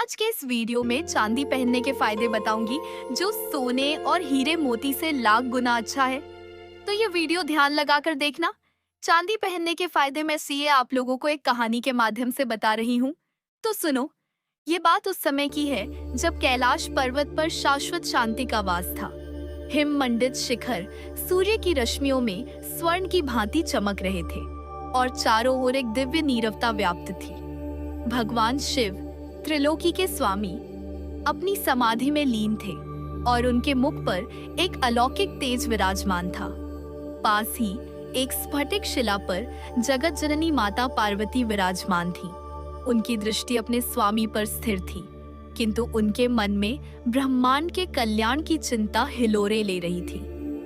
आज के इस वीडियो में चांदी पहनने के फायदे बताऊंगी जो सोने और हीरे मोती से लाख गुना अच्छा है। तो ये वीडियो ध्यान लगाकर देखना। चांदी पहनने के फायदे में से ये आप लोगों को एक कहानी के माध्यम से बता रही हूँ। तो सुनो, ये बात उस समय की है जब कैलाश पर्वत पर शाश्वत शांति का वास था। हिम मंडित शिखर सूर्य की रश्मियों में स्वर्ण की भांति चमक रहे थे और चारों ओर एक दिव्य नीरवता व्याप्त थी। भगवान शिव, त्रिलोकी के स्वामी, अपनी समाधि में लीन थे और उनके मुख पर एक अलौकिक तेज विराजमान था। पास ही एक स्फटिक शिला पर जगत जननी माता पार्वती विराजमान थी। उनकी दृष्टि अपने स्वामी पर स्थिर थी, किंतु उनके मन में ब्रह्मांड के कल्याण की चिंता हिलोरे ले रही थी।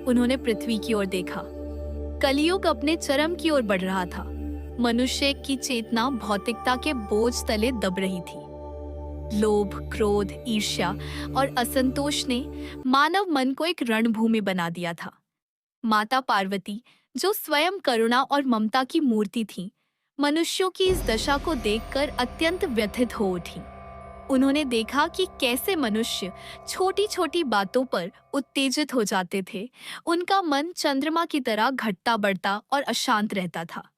उन्होंने पृथ्वी की ओर देखा। कलियुग अपने चरम की ओर बढ़ रहा था। मनुष्य की चेतना भौतिकता के बोझ तले दब रही थी। लोभ, क्रोध, ईर्ष्या और असंतोष ने मानव मन को एक रणभूमि बना दिया था। माता पार्वती, जो स्वयं करुणा और ममता की मूर्ति थी, मनुष्यों की इस दशा को देखकर अत्यंत व्यथित हो उठी। उन्होंने देखा कि कैसे मनुष्य छोटी छोटी बातों पर उत्तेजित हो जाते थे। उनका मन चंद्रमा की तरह घटता बढ़ता और अशांत रहता था।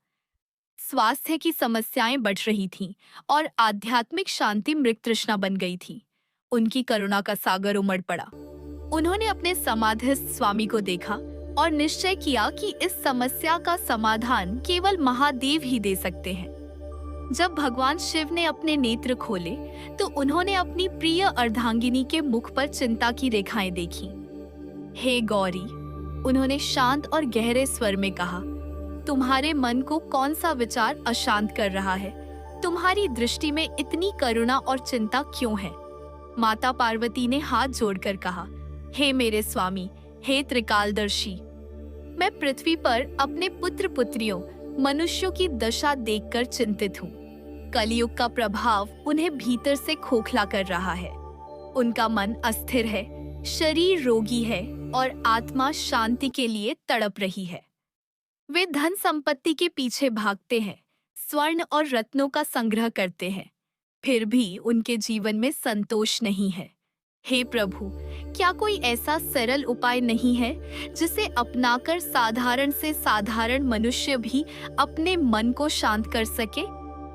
स्वास्थ्य की समस्याएं बढ़ रही थीं और आध्यात्मिक शांति मृग तृष्णा बन गई थी। उनकी करुणा का सागर उमड़ पड़ा। उन्होंने अपने समाधिस्थ स्वामी को देखा और निश्चय किया कि इस समस्या का समाधान केवल महादेव ही दे सकते हैं। जब भगवान शिव ने अपने नेत्र खोले तो उन्होंने अपनी प्रिय अर्धांगिनी के मुख पर चिंता की रेखाएं देखी। हे गौरी, उन्होंने शांत और गहरे स्वर में कहा, तुम्हारे मन को कौन सा विचार अशांत कर रहा है? तुम्हारी दृष्टि में इतनी करुणा और चिंता क्यों है? माता पार्वती ने हाथ जोड़कर कहा, हे मेरे स्वामी, हे त्रिकालदर्शी, मैं पृथ्वी पर अपने पुत्र पुत्रियों मनुष्यों की दशा देखकर चिंतित हूँ। कलियुग का प्रभाव उन्हें भीतर से खोखला कर रहा है। उनका मन अस्थिर है, शरीर रोगी है और आत्मा शांति के लिए तड़प रही है। वे धन संपत्ति के पीछे भागते हैं, स्वर्ण और रत्नों का संग्रह करते हैं, फिर भी उनके जीवन में संतोष नहीं है। हे प्रभु, क्या कोई ऐसा सरल उपाय नहीं है जिसे अपनाकर साधारण से साधारण मनुष्य भी अपने मन को शांत कर सके,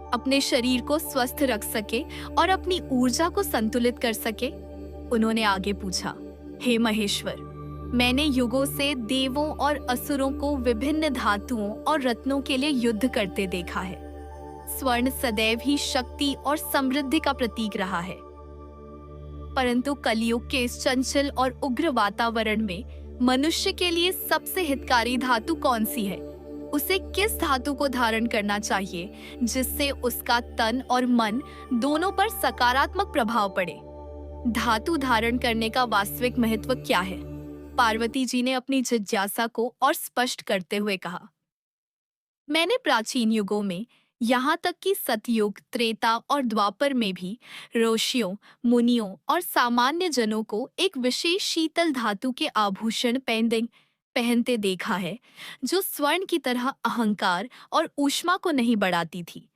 अपने शरीर को स्वस्थ रख सके और अपनी ऊर्जा को संतुलित कर सके? उन्होंने आगे पूछा, हे महेश्वर, मैंने युगों से देवों और असुरों को विभिन्न धातुओं और रत्नों के लिए युद्ध करते देखा है। स्वर्ण सदैव ही शक्ति और समृद्धि का प्रतीक रहा है, परंतु कलियुग के इस चंचल और उग्र वातावरण में मनुष्य के लिए सबसे हितकारी धातु कौन सी है? उसे किस धातु को धारण करना चाहिए जिससे उसका तन और मन दोनों पर सकारात्मक प्रभाव पड़े? धातु धारण करने का वास्तविक महत्व क्या है? पार्वती जी ने अपनी जिज्ञासा को और स्पष्ट करते हुए कहा, मैंने प्राचीन युगों में, यहाँ तक कि सतयुग, त्रेता और द्वापर में भी ऋषियों, मुनियों और सामान्य जनों को एक विशेष शीतल धातु के आभूषण पहनते देखा है, जो स्वर्ण की तरह अहंकार और ऊष्मा को नहीं बढ़ाती थी।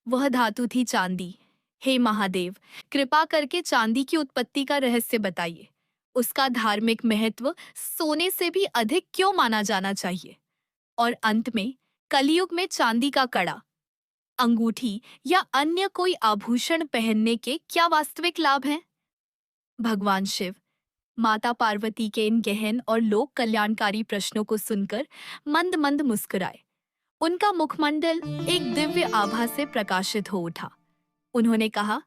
वह धातु थी चांदी। हे महादेव, कृपा करके चांदी की उत्पत्ति का रहस्य बताइए। उसका धार्मिक महत्व सोने से भी अधिक क्यों माना जाना चाहिए? और अंत में, कलियुग में चांदी का कड़ा, अंगूठी या अन्य कोई आभूषण पहनने के क्या वास्तविक लाभ हैं? भगवान शिव, माता पार्वती के इन गहन और लोक कल्याणकारी प्रश्नों को सुनकर मंद मंद मुस्कुराए। उनका मुखमंडल एक दिव्य आभा से प्रकाशित हो उठा। उन्होंने कहा,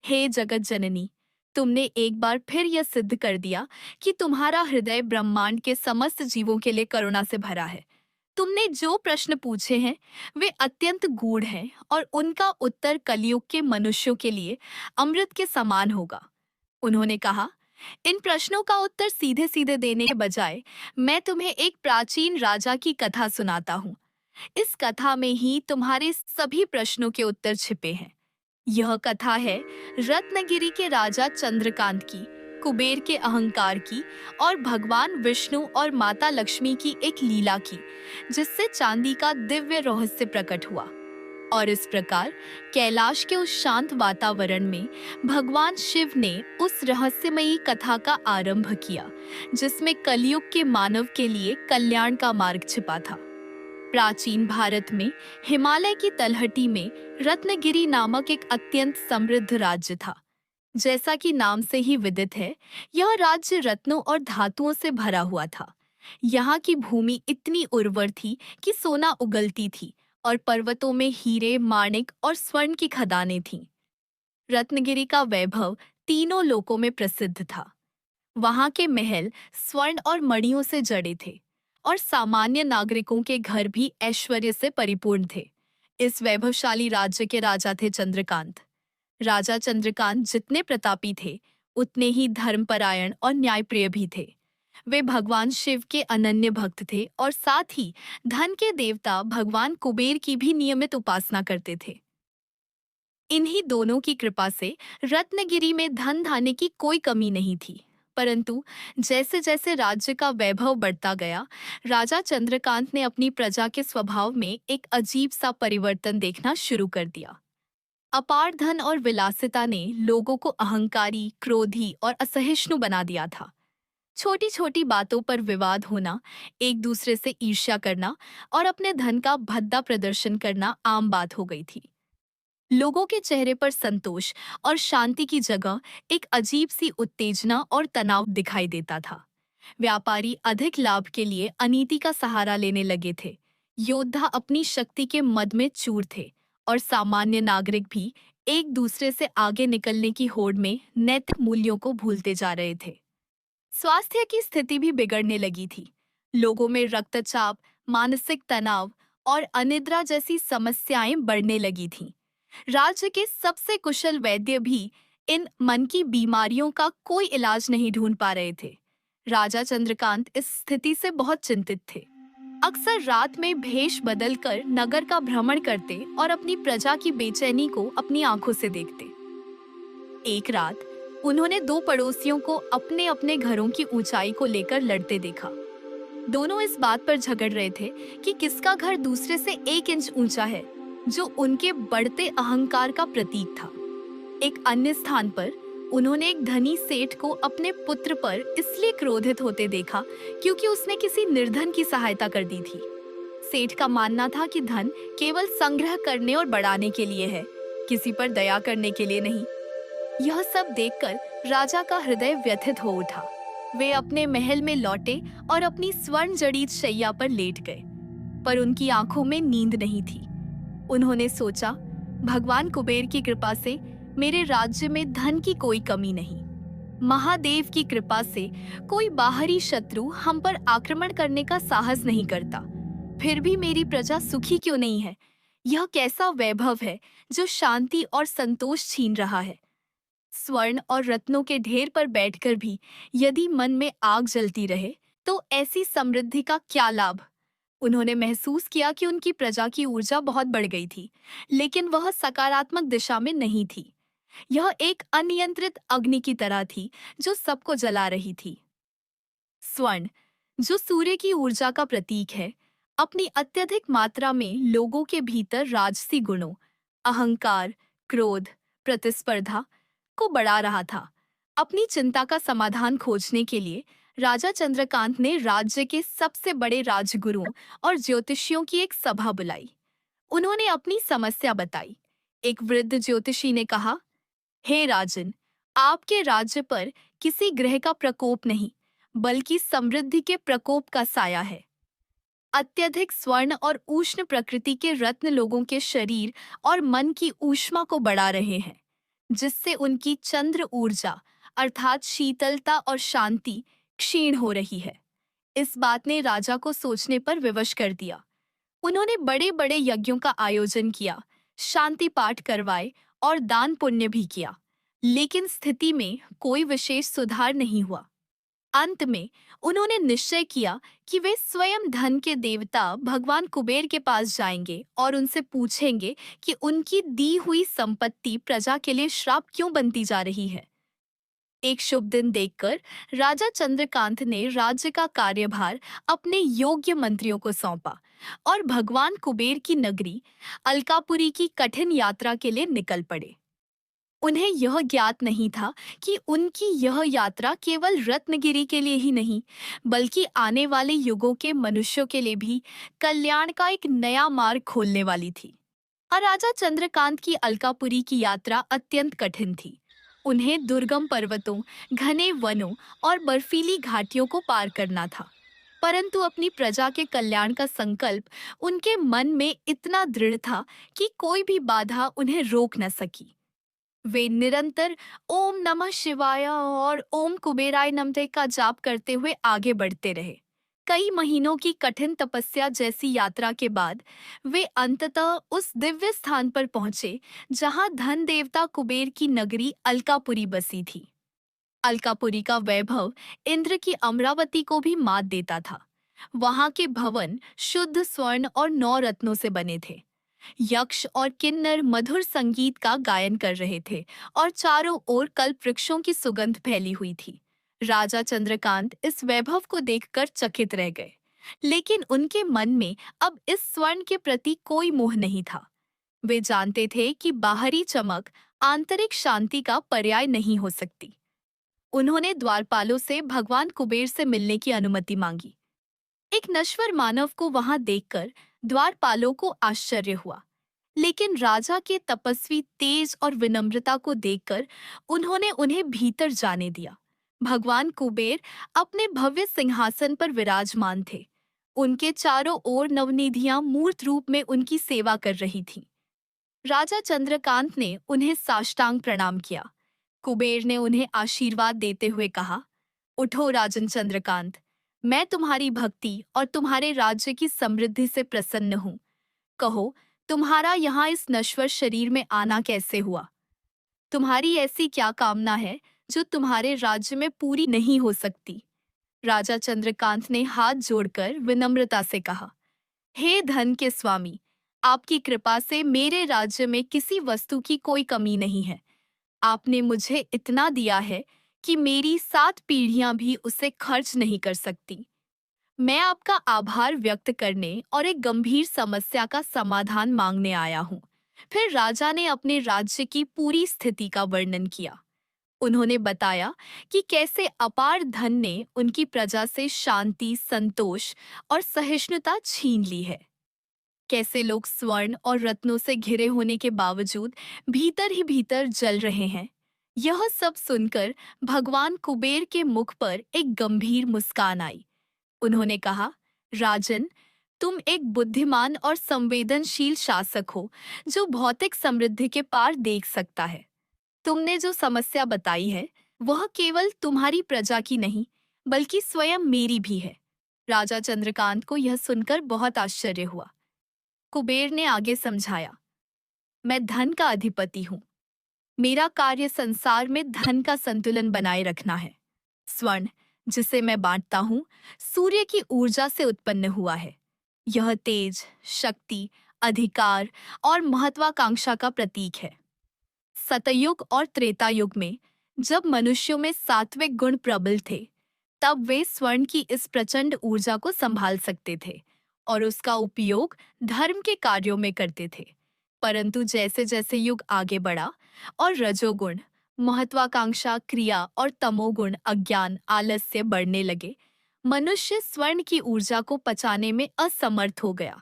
हे जगत जननी, तुमने एक बार फिर यह सिद्ध कर दिया कि तुम्हारा हृदय ब्रह्मांड के समस्त जीवों के लिए करुणा से भरा है। तुमने जो प्रश्न पूछे हैं वे अत्यंत गूढ़ हैं और उनका उत्तर कलियुग के मनुष्यों के लिए अमृत के समान होगा। उन्होंने कहा, इन प्रश्नों का उत्तर सीधे सीधे देने के बजाय मैं तुम्हें एक प्राचीन राजा की कथा सुनाता हूँ। इस कथा में ही तुम्हारे सभी प्रश्नों के उत्तर छिपे हैं। यह कथा है रत्नगिरी के राजा चंद्रकांत की, कुबेर के अहंकार की और भगवान विष्णु और माता लक्ष्मी की एक लीला की, जिससे चांदी का दिव्य रहस्य प्रकट हुआ। और इस प्रकार कैलाश के उस शांत वातावरण में भगवान शिव ने उस रहस्यमयी कथा का आरंभ किया जिसमें कलयुग के मानव के लिए कल्याण का मार्ग छिपा था। प्राचीन भारत में हिमालय की तलहटी में रत्नगिरी नामक एक अत्यंत समृद्ध राज्य था। जैसा कि नाम से ही विदित है, यह राज्य रत्नों और धातुओं से भरा हुआ था। यहाँ की भूमि इतनी उर्वर थी कि सोना उगलती थी और पर्वतों में हीरे, माणिक और स्वर्ण की खदानें थीं। रत्नगिरी का वैभव तीनों लोकों में प्रसिद्ध था। वहाँ के महल स्वर्ण और मणियों से जड़े थे और सामान्य नागरिकों के घर भी ऐश्वर्य से परिपूर्ण थे। इस वैभवशाली राज्य के राजा थे चंद्रकांत। राजा चंद्रकांत जितने प्रतापी थे, उतने ही धर्मपरायण और न्यायप्रिय भी थे। वे भगवान शिव के अनन्य भक्त थे और साथ ही धन के देवता भगवान कुबेर की भी नियमित उपासना करते थे। इन्हीं दोनों की कृपा से रत्नगिरी में धन धान्य की कोई कमी नहीं थी। परंतु जैसे जैसे राज्य का वैभव बढ़ता गया, राजा चंद्रकांत ने अपनी प्रजा के स्वभाव में एक अजीब सा परिवर्तन देखना शुरू कर दिया। अपार धन और विलासिता ने लोगों को अहंकारी, क्रोधी और असहिष्णु बना दिया था। छोटी छोटी बातों पर विवाद होना, एक दूसरे से ईर्ष्या करना और अपने धन का भद्दा प्रदर्शन करना आम बात हो गई थी। लोगों के चेहरे पर संतोष और शांति की जगह एक अजीब सी उत्तेजना और तनाव दिखाई देता था। व्यापारी अधिक लाभ के लिए अनीति का सहारा लेने लगे थे। योद्धा अपनी शक्ति के मद में चूर थे और सामान्य नागरिक भी एक दूसरे से आगे निकलने की होड़ में नैतिक मूल्यों को भूलते जा रहे थे। स्वास्थ्य की स्थिति भी बिगड़ने लगी थी। लोगों में रक्तचाप, मानसिक तनाव और अनिद्रा जैसी समस्याएं बढ़ने लगी थीं। राज्य के सबसे कुशल वैद्य भी इन मन की बीमारियों का कोई इलाज नहीं ढूंढ पा रहे थे। राजा चंद्रकांत इस स्थिति से बहुत चिंतित थे। अक्सर रात में भेष बदलकर नगर का भ्रमण करते और अपनी प्रजा की बेचैनी को अपनी आंखों से देखते। एक रात उन्होंने दो पड़ोसियों को अपने अपने घरों की ऊंचाई को लेकर लड़ते देखा। दोनों इस बात पर झगड़ रहे थे कि किसका घर दूसरे से 1 इंच ऊंचा है, जो उनके बढ़ते अहंकार का प्रतीक था। एक अन्य स्थान पर उन्होंने एक धनी सेठ को अपने पुत्र पर इसलिए क्रोधित होते देखा क्योंकि उसने किसी निर्धन की सहायता कर दी थी। सेठ का मानना था कि धन केवल संग्रह करने और बढ़ाने के लिए है, किसी पर दया करने के लिए नहीं। यह सब देखकर राजा का हृदय व्यथित हो उठा। वे अपने महल में लौटे और अपनी स्वर्ण जड़ित शैया पर लेट गए, पर उनकी आंखों में नींद नहीं थी। उन्होंने सोचा, भगवान कुबेर की कृपा से मेरे राज्य में धन की कोई कमी नहीं। महादेव की कृपा से कोई बाहरी शत्रु हम पर आक्रमण करने का साहस नहीं करता। फिर भी मेरी प्रजा सुखी क्यों नहीं है? यह कैसा वैभव है जो शांति और संतोष छीन रहा है? स्वर्ण और रत्नों के ढेर पर बैठकर भी यदि मन में आग जलती रहे तो ऐसी समृद्धि का क्या लाभ? उन्होंने महसूस किया कि उनकी प्रजा की ऊर्जा बहुत बढ़ गई थी, लेकिन वह सकारात्मक दिशा में नहीं थी। यह एक अनियंत्रित अग्नि की तरह थी जो सबको जला रही थी। स्वर्ण, जो सूर्य की ऊर्जा का प्रतीक है, अपनी अत्यधिक मात्रा में लोगों के भीतर राजसी गुणों, अहंकार, क्रोध, प्रतिस्पर्धा को बढ़ा रहा था। अपनी चिंता का समाधान खोजने के लिए राजा चंद्रकांत ने राज्य के सबसे बड़े राजगुरुओं और ज्योतिषियों की एक सभा बुलाई। उन्होंने अपनी समस्या बताई। एक वृद्ध ज्योतिषी ने कहा, हे राजन, आपके राज्य पर किसी ग्रह का प्रकोप नहीं, बल्कि समृद्धि के प्रकोप का साया है। अत्यधिक स्वर्ण और उष्ण प्रकृति के रत्न लोगों के शरीर और मन की ऊष्मा को बढ़ा रहे हैं, जिससे उनकी चंद्र ऊर्जा अर्थात शीतलता और शांति क्षीण हो रही है। इस बात ने राजा को सोचने पर विवश कर दिया। उन्होंने बड़े बड़े यज्ञों का आयोजन किया, शांति पाठ करवाए और दान पुण्य भी किया, लेकिन स्थिति में कोई विशेष सुधार नहीं हुआ। अंत में उन्होंने निश्चय किया कि वे स्वयं धन के देवता भगवान कुबेर के पास जाएंगे और उनसे पूछेंगे कि उनकी दी हुई संपत्ति प्रजा के लिए श्राप क्यों बनती जा रही है। एक शुभ दिन देखकर राजा चंद्रकांत ने राज्य का कार्यभार अपने योग्य मंत्रियों को सौंपा, और भगवान कुबेर की नगरी अलकापुरी की कठिन यात्रा के लिए निकल पड़े। उन्हें यह ज्ञात नहीं था कि उनकी यह यात्रा केवल रत्नगिरी के लिए ही नहीं, बल्कि आने वाले युगों के मनुष्यों के लिए भी कल्याण का एक नया मार्ग खोलने वाली थी। और राजा चंद्रकांत की अलकापुरी की यात्रा अत्यंत कठिन थी। उन्हें दुर्गम पर्वतों, घने वनों और बर्फीली घाटियों को पार करना था। परंतु अपनी प्रजा के कल्याण का संकल्प उनके मन में इतना दृढ़ था कि कोई भी बाधा उन्हें रोक न सकी। वे निरंतर ओम नमः शिवाय और ओम कुबेराय नमः का जाप करते हुए आगे बढ़ते रहे। कई महीनों की कठिन तपस्या जैसी यात्रा के बाद वे अंततः उस दिव्य स्थान पर पहुंचे जहां धन देवता कुबेर की नगरी अलकापुरी बसी थी। अलकापुरी का वैभव इंद्र की अमरावती को भी मात देता था। वहां के भवन शुद्ध स्वर्ण और 9 रत्नों से बने थे। यक्ष और किन्नर मधुर संगीत का गायन कर रहे थे और चारों ओर कल्प वृक्षों की सुगंध फैली हुई थी। राजा चंद्रकांत इस वैभव को देखकर चकित रह गए, लेकिन उनके मन में अब इस स्वर्ण के प्रति कोई मोह नहीं था। वे जानते थे कि बाहरी चमक आंतरिक शांति का पर्याय नहीं हो सकती। उन्होंने द्वारपालों से भगवान कुबेर से मिलने की अनुमति मांगी। एक नश्वर मानव को वहां देखकर द्वारपालों को आश्चर्य हुआ, लेकिन राजा के तपस्वी तेज और विनम्रता को देखकर उन्होंने उन्हें भीतर जाने दिया। भगवान कुबेर अपने भव्य सिंहासन पर विराजमान थे। उनके चारों ओर नवनिधियां मूर्त रूप में उनकी सेवा कर रही थीं। राजा चंद्रकांत ने उन्हें साष्टांग प्रणाम किया। कुबेर ने उन्हें आशीर्वाद देते हुए कहा, उठो राजन चंद्रकांत, मैं तुम्हारी भक्ति और तुम्हारे राज्य की समृद्धि से प्रसन्न हूँ। कहो, तुम्हारा यहाँ इस नश्वर शरीर में आना कैसे हुआ? तुम्हारी ऐसी क्या कामना है जो तुम्हारे राज्य में पूरी नहीं हो सकती? राजा चंद्रकांत ने हाथ जोड़कर विनम्रता से कहा, हे धन के स्वामी, आपकी कृपा से मेरे राज्य में किसी वस्तु की कोई कमी नहीं है। आपने मुझे इतना दिया है कि मेरी 7 पीढ़ियां भी उसे खर्च नहीं कर सकती। मैं आपका आभार व्यक्त करने और एक गंभीर समस्या का समाधान मांगने आया हूँ। फिर राजा ने अपने राज्य की पूरी स्थिति का वर्णन किया। उन्होंने बताया कि कैसे अपार धन ने उनकी प्रजा से शांति, संतोष और सहिष्णुता छीन ली है। कैसे लोग स्वर्ण और रत्नों से घिरे होने के बावजूद भीतर ही भीतर जल रहे हैं। यह सब सुनकर भगवान कुबेर के मुख पर एक गंभीर मुस्कान आई। उन्होंने कहा, राजन, तुम एक बुद्धिमान और संवेदनशील शासक हो जो भौतिक समृद्धि के पार देख सकता है। तुमने जो समस्या बताई है वह केवल तुम्हारी प्रजा की नहीं, बल्कि स्वयं मेरी भी है। राजा चंद्रकांत को यह सुनकर बहुत आश्चर्य हुआ। कुबेर ने आगे समझाया, मैं धन का अधिपति हूँ। मेरा कार्य संसार में धन का संतुलन बनाए रखना है। स्वर्ण, जिसे मैं बांटता हूँ, सूर्य की ऊर्जा से उत्पन्न हुआ है। यह तेज, शक्ति, अधिकार और महत्वाकांक्षा का प्रतीक है। सतयुग और त्रेता युग में जब मनुष्यों में सात्विक गुण प्रबल थे, तब वे स्वर्ण की इस प्रचंड ऊर्जा को संभाल सकते थे और उसका उपयोग धर्म के कार्यों में करते थे। परंतु जैसे जैसे युग आगे बढ़ा और रजोगुण, महत्वाकांक्षा, क्रिया और तमोगुण, अज्ञान, आलस्य बढ़ने लगे, मनुष्य स्वर्ण की ऊर्जा को पचाने में असमर्थ हो गया।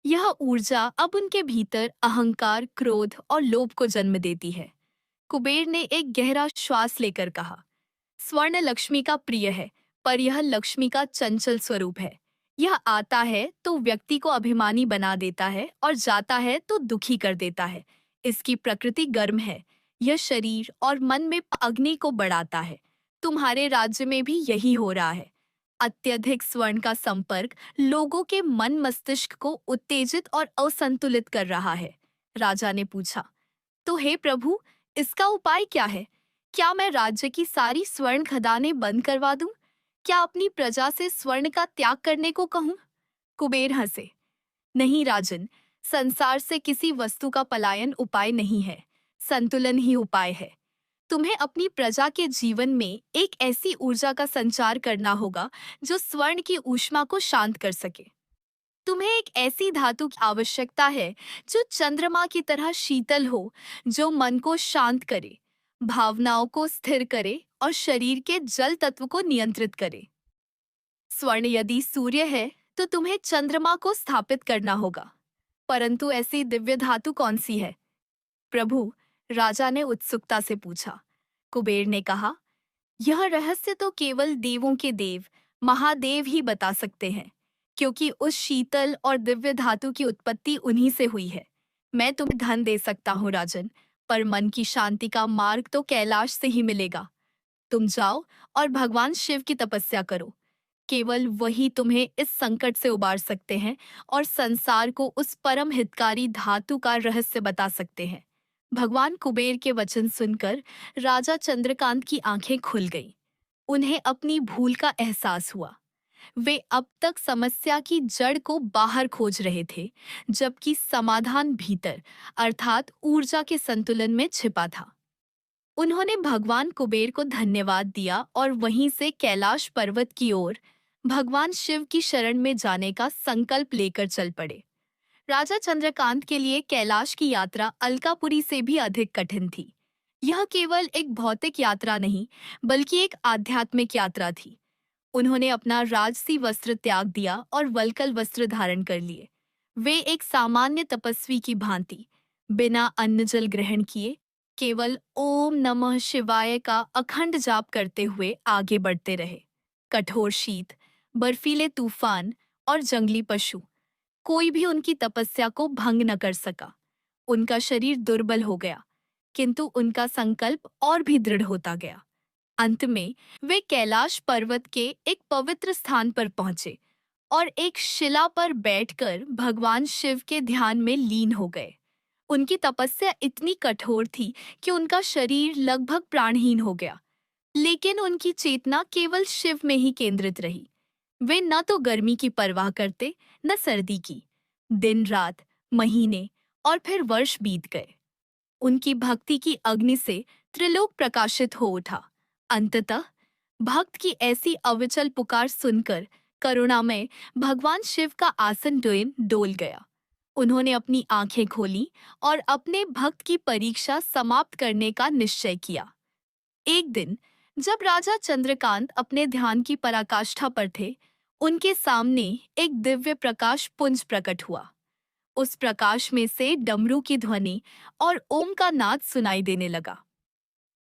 यह ऊर्जा अब उनके भीतर अहंकार, क्रोध और लोभ को जन्म देती है। कुबेर ने एक गहरा श्वास लेकर कहा, स्वर्ण लक्ष्मी का प्रिय है, पर यह लक्ष्मी का चंचल स्वरूप है। यह आता है तो व्यक्ति को अभिमानी बना देता है और जाता है तो दुखी कर देता है। इसकी प्रकृति गर्म है। यह शरीर और मन में अग्नि को बढ़ाता है। तुम्हारे राज्य में भी यही हो रहा है। अत्यधिक स्वर्ण का संपर्क लोगों के मन मस्तिष्क को उत्तेजित और असंतुलित कर रहा है। राजा ने पूछा, तो हे प्रभु, इसका उपाय क्या है? क्या मैं राज्य की सारी स्वर्ण खदानें बंद करवा दूं? क्या अपनी प्रजा से स्वर्ण का त्याग करने को कहूं? कुबेर हंसे, नहीं राजन, संसार से किसी वस्तु का पलायन उपाय नहीं है, संतुलन ही उपाय है। तुम्हें अपनी प्रजा के जीवन में एक ऐसी ऊर्जा का संचार करना होगा जो स्वर्ण की ऊष्मा को शांत कर सके। तुम्हें एक ऐसी धातु की आवश्यकता है जो चंद्रमा की तरह शीतल हो, जो मन को शांत करे, भावनाओं को स्थिर करे और शरीर के जल तत्व को नियंत्रित करे। स्वर्ण यदि सूर्य है तो तुम्हें चंद्रमा को स्थापित करना होगा। परंतु ऐसी दिव्य धातु कौन सी है? प्रभु, राजा ने उत्सुकता से पूछा। कुबेर ने कहा, यह रहस्य तो केवल देवों के देव महादेव ही बता सकते हैं, क्योंकि उस शीतल और दिव्य धातु की उत्पत्ति उन्हीं से हुई है। मैं तुम्हें धन दे सकता हूँ राजन, पर मन की शांति का मार्ग तो कैलाश से ही मिलेगा। तुम जाओ और भगवान शिव की तपस्या करो। केवल वही तुम्हें इस संकट से उबार सकते हैं और संसार को उस परम हितकारी धातु का रहस्य बता सकते हैं। भगवान कुबेर के वचन सुनकर राजा चंद्रकांत की आंखें खुल गईं। उन्हें अपनी भूल का एहसास हुआ। वे अब तक समस्या की जड़ को बाहर खोज रहे थे, जबकि समाधान भीतर अर्थात ऊर्जा के संतुलन में छिपा था। उन्होंने भगवान कुबेर को धन्यवाद दिया और वहीं से कैलाश पर्वत की ओर भगवान शिव की शरण में जाने का संकल्प लेकर चल पड़े। राजा चंद्रकांत के लिए कैलाश की यात्रा अलकापुरी से भी अधिक कठिन थी। यह केवल एक भौतिक यात्रा नहीं, बल्कि एक आध्यात्मिक यात्रा थी। उन्होंने अपना राजसी वस्त्र त्याग दिया और वल्कल वस्त्र धारण कर लिए। वे एक सामान्य तपस्वी की भांति बिना अन्न जल ग्रहण किए केवल ओम नमः शिवाय का अखंड जाप करते हुए आगे बढ़ते रहे। कठोर शीत, बर्फीले तूफान और जंगली पशु, कोई भी उनकी तपस्या को भंग न कर सका। उनका शरीर दुर्बल हो गया, किंतु उनका संकल्प और भी दृढ़ होता गया। अंत में वे कैलाश पर्वत के एक पवित्र स्थान पर पहुंचे और एक शिला पर बैठकर भगवान शिव के ध्यान में लीन हो गए। उनकी तपस्या इतनी कठोर थी कि उनका शरीर लगभग प्राणहीन हो गया, लेकिन उनकी चेतना केवल शिव में ही केंद्रित रही। वे न तो गर्मी की परवाह करते, न सर्दी की। दिन रात, महीने और फिर वर्ष बीत गए। उनकी भक्ति की अग्नि से त्रिलोक प्रकाशित हो उठा। अंततः भक्त की ऐसी अविचल पुकार सुनकर करुणामय भगवान शिव का आसन डोल गया। उन्होंने अपनी आंखें खोली और अपने भक्त की परीक्षा समाप्त करने का निश्चय किया। एक दिन जब राजा चंद्रकांत अपने ध्यान की पराकाष्ठा पर थे, उनके सामने एक दिव्य प्रकाश पुंज प्रकट हुआ। उस प्रकाश में से डमरू की ध्वनि और ओम का नाद सुनाई देने लगा।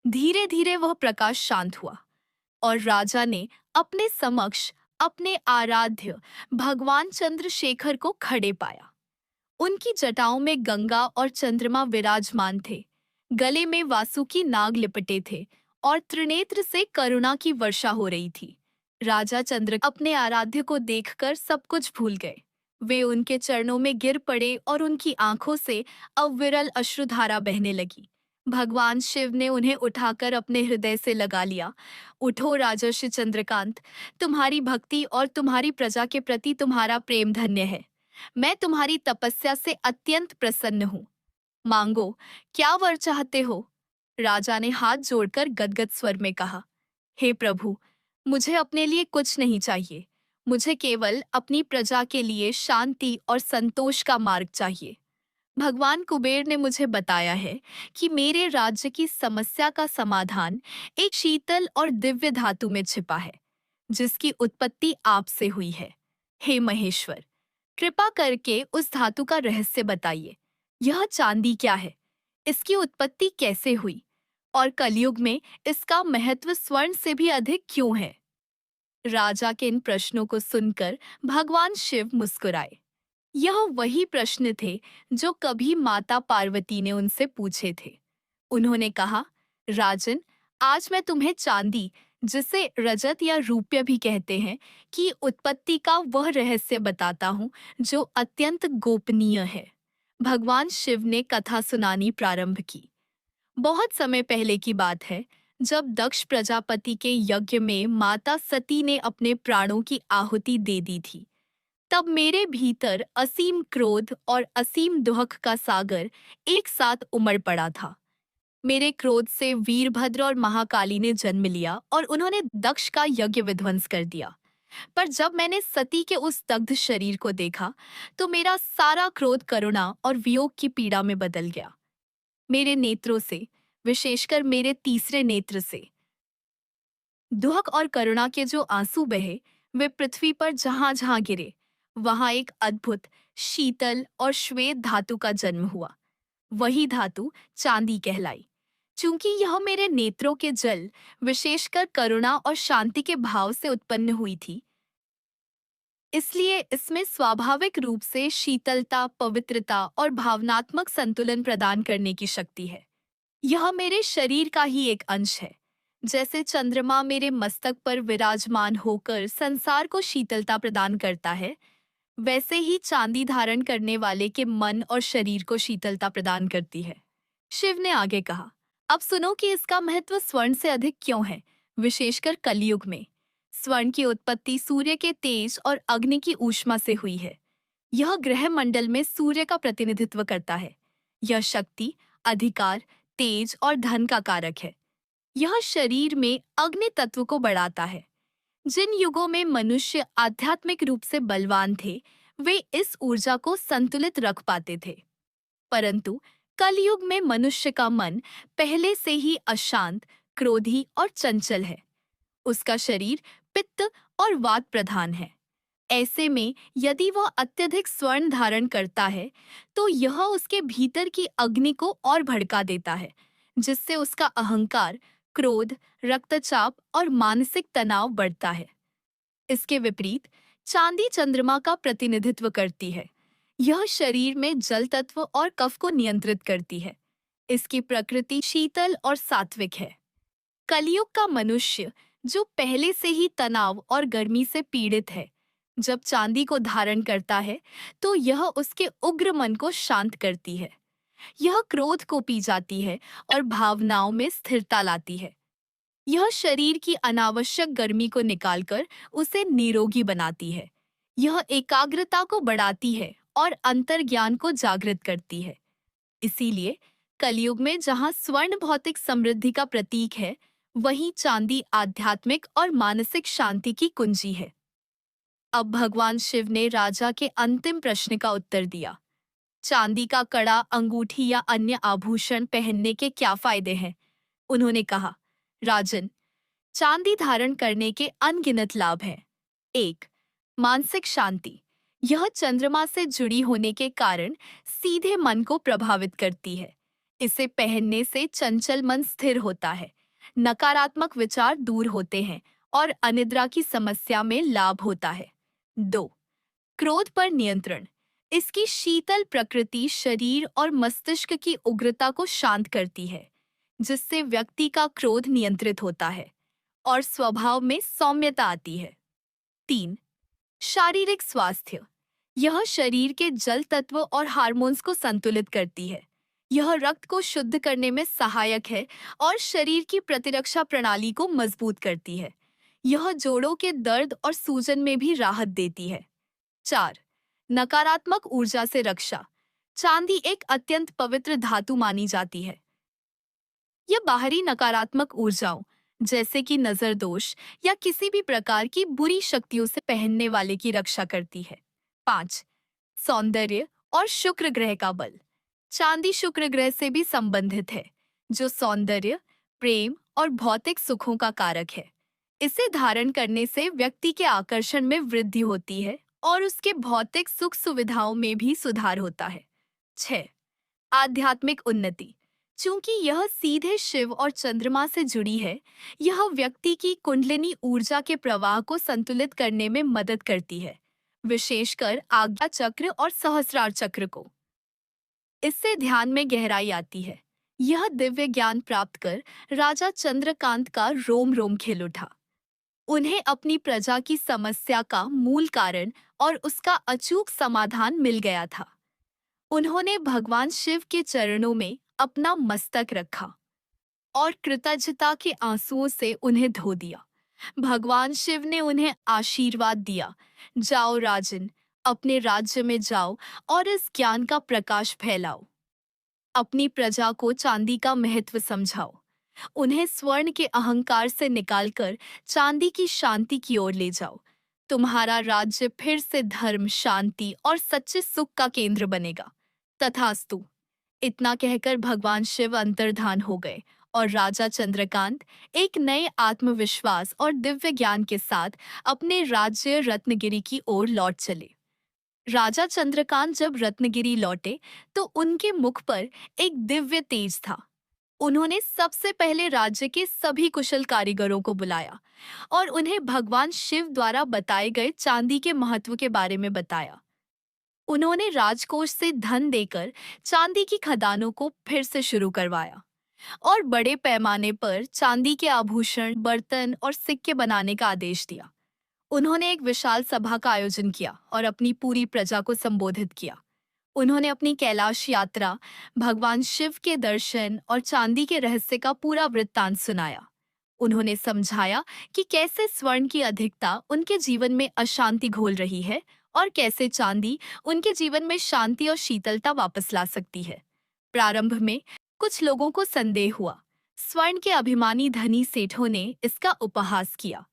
धीरे धीरे वह प्रकाश शांत हुआ और राजा ने अपने समक्ष अपने आराध्य भगवान चंद्रशेखर को खड़े पाया। उनकी जटाओं में गंगा और चंद्रमा विराजमान थे, गले में वासुकी नाग लिपटे थे और त्रिनेत्र से करुणा की वर्षा हो रही थी। राजा चंद्र अपने आराध्य को देखकर सब कुछ भूल गए। वे उनके चरणों में गिर पड़े और उनकी आंखों से अविरल अश्रुधारा बहने लगी। भगवान शिव ने उन्हें उठाकर अपने हृदय से लगा लिया। उठो राजर्षि चंद्रकांत, तुम्हारी भक्ति और तुम्हारी प्रजा के प्रति तुम्हारा प्रेम धन्य है। मैं तुम्हारी तपस्या से अत्यंत प्रसन्न हूँ। मांगो, क्या वर चाहते हो? राजा ने हाथ जोड़कर गदगद स्वर में कहा। हे प्रभु, मुझे अपने लिए कुछ नहीं चाहिए। मुझे केवल अपनी प्रजा के लिए शांति और संतोष का मार्ग चाहिए। भगवान कुबेर ने मुझे बताया है कि मेरे राज्य की समस्या का समाधान एक शीतल और दिव्य धातु में छिपा है, जिसकी उत्पत्ति आपसे हुई है। हे महेश्वर, कृपा करके उस धातु का रहस्य बताइए। यह चांदी क्या है? इसकी उत्पत्ति कैसे हुई? और कलयुग में इसका महत्व स्वर्ण से भी अधिक क्यों है? राजा के इन प्रश्नों को सुनकर भगवान शिव मुस्कुराए। यह वही प्रश्न थे जो कभी माता पार्वती ने उनसे पूछे थे। उन्होंने कहा, राजन, आज मैं तुम्हें चांदी, जिसे रजत या रूप्य भी कहते हैं, की उत्पत्ति का वह रहस्य बताता हूँ जो अत्यंत गोपनीय है। भगवान शिव ने कथा सुनानी प्रारंभ की। बहुत समय पहले की बात है, जब दक्ष प्रजापति के यज्ञ में माता सती ने अपने प्राणों की आहुति दे दी थी, तब मेरे भीतर असीम क्रोध और असीम दुख का सागर एक साथ उमड़ पड़ा था। मेरे क्रोध से वीरभद्र और महाकाली ने जन्म लिया और उन्होंने दक्ष का यज्ञ विध्वंस कर दिया। पर जब मैंने सती के उस दग्ध शरीर को देखा तो मेरा सारा क्रोध करुणा और वियोग की पीड़ा में बदल गया। मेरे नेत्रों से, विशेषकर मेरे तीसरे नेत्र से, दुहक और करुणा के जो आंसू बहे वे पृथ्वी पर जहां जहां गिरे वहां एक अद्भुत, शीतल और श्वेत धातु का जन्म हुआ। वही धातु चांदी कहलाई। चूंकि यह मेरे नेत्रों के जल, विशेषकर करुणा और शांति के भाव से उत्पन्न हुई थी, इसलिए इसमें स्वाभाविक रूप से शीतलता, पवित्रता और भावनात्मक संतुलन प्रदान करने की शक्ति है। यह मेरे शरीर का ही एक अंश है। जैसे चंद्रमा मेरे मस्तक पर विराजमान होकर संसार को शीतलता प्रदान करता है, वैसे ही चांदी धारण करने वाले के मन और शरीर को शीतलता प्रदान करती है। शिव ने आगे कहा, अब सुनो कि इसका महत्व स्वर्ण से अधिक क्यों है, विशेषकर कलयुग में। स्वर्ण की उत्पत्ति सूर्य के तेज और अग्नि की ऊष्मा से हुई है। यह ग्रह मंडल में सूर्य का प्रतिनिधित्व करता है। यह शक्ति, अधिकार, तेज और धन का कारक है। यह शरीर में अग्नि तत्व को बढ़ाता है। जिन युगों में मनुष्य आध्यात्मिक रूप से बलवान थे, वे इस ऊर्जा को संतुलित रख पाते थे। परंतु कलयुग में मनुष्य का मन पहले से ही अशांत, क्रोधी और चंचल है। उसका शरीर पित्त और वात प्रधान है। ऐसे में यदि वह अत्यधिक स्वर्ण धारण करता है तो यह उसके भीतर की अग्नि को और भड़का देता है, जिससे उसका अहंकार, क्रोध, रक्तचाप और मानसिक तनाव बढ़ता है। इसके विपरीत चांदी चंद्रमा का प्रतिनिधित्व करती है। यह शरीर में जल तत्व और कफ को नियंत्रित करती है। इसकी प्रकृति शीतल और सात्विक है। कलयुग का मनुष्य, जो पहले से ही तनाव और गर्मी से पीड़ित है, जब चांदी को धारण करता है तो यह उसके उग्र मन को शांत करती है। यह क्रोध को पी जाती है और भावनाओं में स्थिरता लाती है। यह शरीर की अनावश्यक गर्मी को निकालकर उसे निरोगी बनाती है। यह एकाग्रता को बढ़ाती है और अंतर्ज्ञान को जागृत करती है। इसीलिए कलयुग में जहाँ स्वर्ण भौतिक समृद्धि का प्रतीक है, वहीं चांदी आध्यात्मिक और मानसिक शांति की कुंजी है। अब भगवान शिव ने राजा के अंतिम प्रश्न का उत्तर दिया। चांदी का कड़ा, अंगूठी या अन्य आभूषण पहनने के क्या फायदे हैं? उन्होंने कहा, राजन, चांदी धारण करने के अनगिनत लाभ हैं। 1. मानसिक शांति। यह चंद्रमा से जुड़ी होने के कारण सीधे मन को प्रभावित करती है। इसे पहनने से चंचल मन स्थिर होता है, नकारात्मक विचार दूर होते हैं और अनिद्रा की समस्या में लाभ होता है। 2. क्रोध पर नियंत्रण। इसकी शीतल प्रकृति शरीर और मस्तिष्क की उग्रता को शांत करती है, जिससे व्यक्ति का क्रोध नियंत्रित होता है और स्वभाव में सौम्यता आती है। 3. शारीरिक स्वास्थ्य। यह शरीर के जल तत्व और हार्मोन्स को संतुलित करती है। यह रक्त को शुद्ध करने में सहायक है और शरीर की प्रतिरक्षा प्रणाली को मजबूत करती है। यह जोड़ों के दर्द और सूजन में भी राहत देती है। 4. नकारात्मक ऊर्जा से रक्षा। चांदी एक अत्यंत पवित्र धातु मानी जाती है। यह बाहरी नकारात्मक ऊर्जाओं, जैसे कि नजर दोष या किसी भी प्रकार की बुरी शक्तियों से पहनने वाले की रक्षा करती है। 5. सौंदर्य और शुक्र ग्रह का बल। चांदी शुक्र ग्रह से भी संबंधित है, जो सौंदर्य, प्रेम और भौतिक सुखों का कारक है। इसे धारण करने से व्यक्ति के आकर्षण में वृद्धि होती है और उसके भौतिक सुख सुविधाओं में भी सुधार होता है। 6. आध्यात्मिक उन्नति। चूंकि यह सीधे शिव और चंद्रमा से जुड़ी है, यह व्यक्ति की कुंडलिनी ऊर्जा के प्रवाह को संतुलित करने में मदद करती है, विशेषकर आज्ञा चक्र और सहस्रार चक्र को। इससे ध्यान में गहराई आती है। यह दिव्य ज्ञान प्राप्त कर राजा चंद्रकांत का रोम रोम खिल उठा। उन्हें अपनी प्रजा की समस्या का मूल कारण और उसका अचूक समाधान मिल गया था। उन्होंने भगवान शिव के चरणों में अपना मस्तक रखा और कृतज्ञता के आंसुओं से उन्हें धो दिया। भगवान शिव ने उन्हें आशीर्वाद दिया, जाओ राजन, अपने राज्य में जाओ और इस ज्ञान का प्रकाश फैलाओ। अपनी प्रजा को चांदी का महत्व समझाओ। उन्हें स्वर्ण के अहंकार से निकालकर चांदी की शांति की ओर ले जाओ। तुम्हारा राज्य फिर से धर्म, शांति और सच्चे सुख का केंद्र बनेगा। तथास्तु। इतना कहकर भगवान शिव अंतर्धान हो गए और राजा चंद्रकांत एक नए आत्मविश्वास और दिव्य ज्ञान के साथ अपने राज्य रत्नगिरी की ओर लौट चले। राजा चंद्रकांत जब रत्नगिरी लौटे तो उनके मुख पर एक दिव्य तेज था। उन्होंने सबसे पहले राज्य के सभी कुशल कारीगरों को बुलाया और उन्हें भगवान शिव द्वारा बताए गए चांदी के महत्व के बारे में बताया। उन्होंने राजकोष से धन देकर चांदी की खदानों को फिर से शुरू करवाया और बड़े पैमाने पर चांदी के आभूषण, बर्तन और सिक्के बनाने का आदेश दिया। उन्होंने एक विशाल सभा का आयोजन किया और अपनी पूरी प्रजा को संबोधित किया। उन्होंने अपनी कैलाश यात्रा, भगवान शिव के दर्शन और चांदी के रहस्य का पूरा वृत्तांत सुनाया। उन्होंने समझाया कि कैसे स्वर्ण की अधिकता उनके जीवन में अशांति घोल रही है और कैसे चांदी उनके जीवन में शांति और शीतलता वापस ला सकती है। प्रारंभ में कुछ लोगों को संदेह हुआ। स्वर्ण के अभिमानी धनी सेठों ने इसका उपहास किया,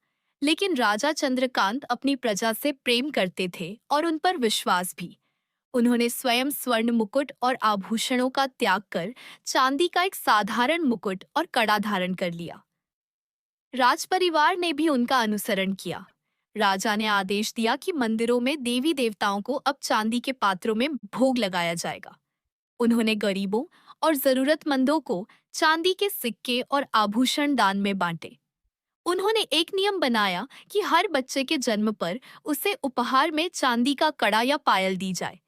लेकिन राजा चंद्रकांत अपनी प्रजा से प्रेम करते थे और उन पर विश्वास भी। उन्होंने स्वयं स्वर्ण मुकुट और आभूषणों का त्याग कर चांदी का एक साधारण मुकुट और कड़ा धारण कर लिया। राजपरिवार ने भी उनका अनुसरण किया। राजा ने आदेश दिया कि मंदिरों में देवी देवताओं को अब चांदी के पात्रों में भोग लगाया जाएगा। उन्होंने गरीबों और जरूरतमंदों को चांदी के सिक्के और आभूषण दान में बांटे। उन्होंने एक नियम बनाया कि हर बच्चे के जन्म पर उसे उपहार में चांदी का कड़ा या पायल दी जाए,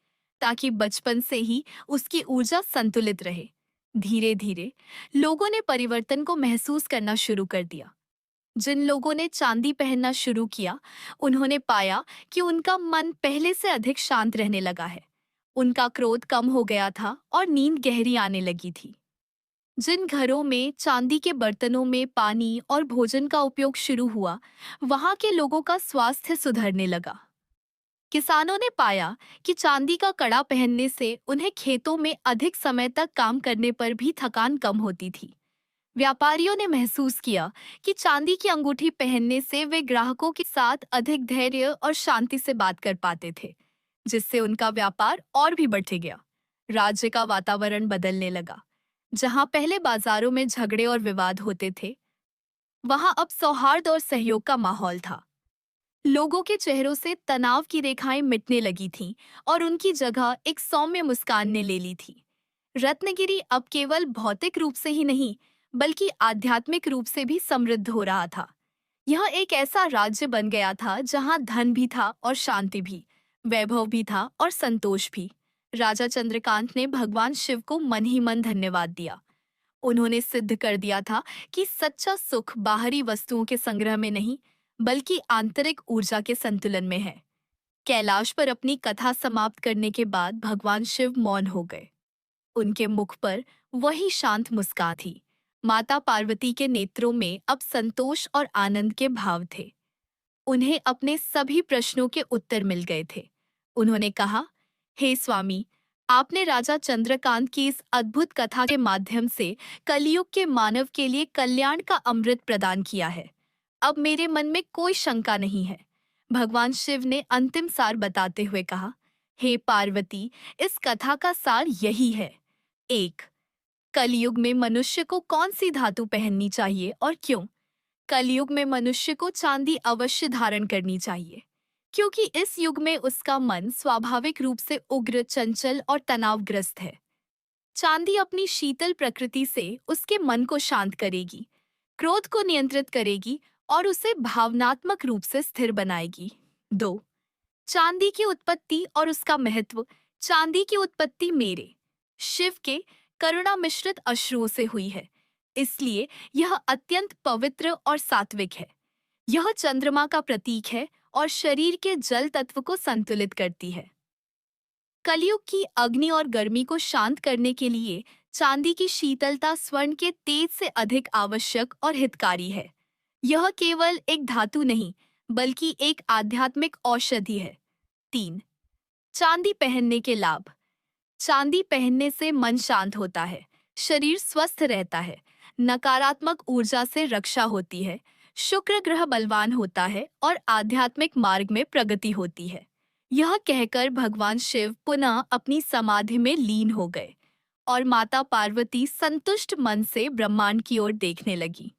ताकि बचपन से ही उसकी ऊर्जा संतुलित रहे। धीरे धीरे लोगों ने परिवर्तन को महसूस करना शुरू कर दिया। जिन लोगों ने चांदी पहनना शुरू किया, उन्होंने पाया कि उनका मन पहले से अधिक शांत रहने लगा है। उनका क्रोध कम हो गया था और नींद गहरी आने लगी थी। जिन घरों में चांदी के बर्तनों में पानी और भोजन का उपयोग शुरू हुआ, वहां के लोगों का स्वास्थ्य सुधरने लगा। किसानों ने पाया कि चांदी का कड़ा पहनने से उन्हें खेतों में अधिक समय तक काम करने पर भी थकान कम होती थी। व्यापारियों ने महसूस किया कि चांदी की अंगूठी पहनने से वे ग्राहकों के साथ अधिक धैर्य और शांति से बात कर पाते थे, जिससे उनका व्यापार और भी बढ़ गया। राज्य का वातावरण बदलने लगा। जहां पहले बाजारों में झगड़े और विवाद होते थे, वहां अब सौहार्द और सहयोग का माहौल था। लोगों के चेहरों से तनाव की रेखाएं मिटने लगी थीं और उनकी जगह एक सौम्य मुस्कान ने ले ली थी। रत्नगिरी अब केवल भौतिक रूप से ही नहीं, बल्कि आध्यात्मिक रूप से भी समृद्ध हो रहा था। यह एक ऐसा राज्य बन गया था जहां धन भी था और शांति भी, वैभव भी था और संतोष भी। राजा चंद्रकांत ने भगवान शिव को मन ही मन धन्यवाद दिया। उन्होंने सिद्ध कर दिया था कि सच्चा सुख बाहरी वस्तुओं के संग्रह में नहीं, बल्कि आंतरिक ऊर्जा के संतुलन में है। कैलाश पर अपनी कथा समाप्त करने के बाद भगवान शिव मौन हो गए। उनके मुख पर वही शांत मुस्कान थी। माता पार्वती के नेत्रों में अब संतोष और आनंद के भाव थे। उन्हें अपने सभी प्रश्नों के उत्तर मिल गए थे। उन्होंने कहा, हे स्वामी, आपने राजा चंद्रकांत की इस अद्भुत कथा के माध्यम से कलयुग के मानव के लिए कल्याण का अमृत प्रदान किया है। अब मेरे मन में कोई शंका नहीं है। भगवान शिव ने अंतिम सार बताते हुए कहा, हे पार्वती, इस कथा का सार यही है। 1. कलयुग में मनुष्य को कौन सी धातु पहननी चाहिए और क्यों? कलयुग में मनुष्य को चांदी अवश्य धारण करनी चाहिए, क्योंकि इस युग में उसका मन स्वाभाविक रूप से उग्र, चंचल और तनावग्रस्त है। चांदी अपनी शीतल प्रकृति से उसके मन को शांत करेगी, क्रोध को नियंत्रित करेगी और उसे भावनात्मक रूप से स्थिर बनाएगी। 2. चांदी की उत्पत्ति और उसका महत्व। चांदी की उत्पत्ति मेरे शिव के करुणा मिश्रित अश्रुओं से हुई है, इसलिए यह अत्यंत पवित्र और सात्विक है। यह चंद्रमा का प्रतीक है और शरीर के जल तत्व को संतुलित करती है। कलयुग की अग्नि और गर्मी को शांत करने के लिए चांदी की शीतलता स्वर्ण के तेज से अधिक आवश्यक और हितकारी है। यह केवल एक धातु नहीं, बल्कि एक आध्यात्मिक औषधि है। 3. चांदी पहनने के लाभ। चांदी पहनने से मन शांत होता है, शरीर स्वस्थ रहता है, नकारात्मक ऊर्जा से रक्षा होती है, शुक्र ग्रह बलवान होता है और आध्यात्मिक मार्ग में प्रगति होती है। यह कहकर भगवान शिव पुनः अपनी समाधि में लीन हो गए और माता पार्वती संतुष्ट मन से ब्रह्मांड की ओर देखने लगी।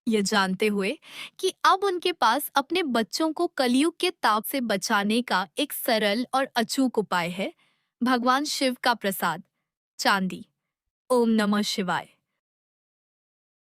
ये जानते हुए कि अब उनके पास अपने बच्चों को कलयुग के ताप से बचाने का एक सरल और अचूक उपाय है, भगवान शिव का प्रसाद, चांदी। ओम नमः शिवाय।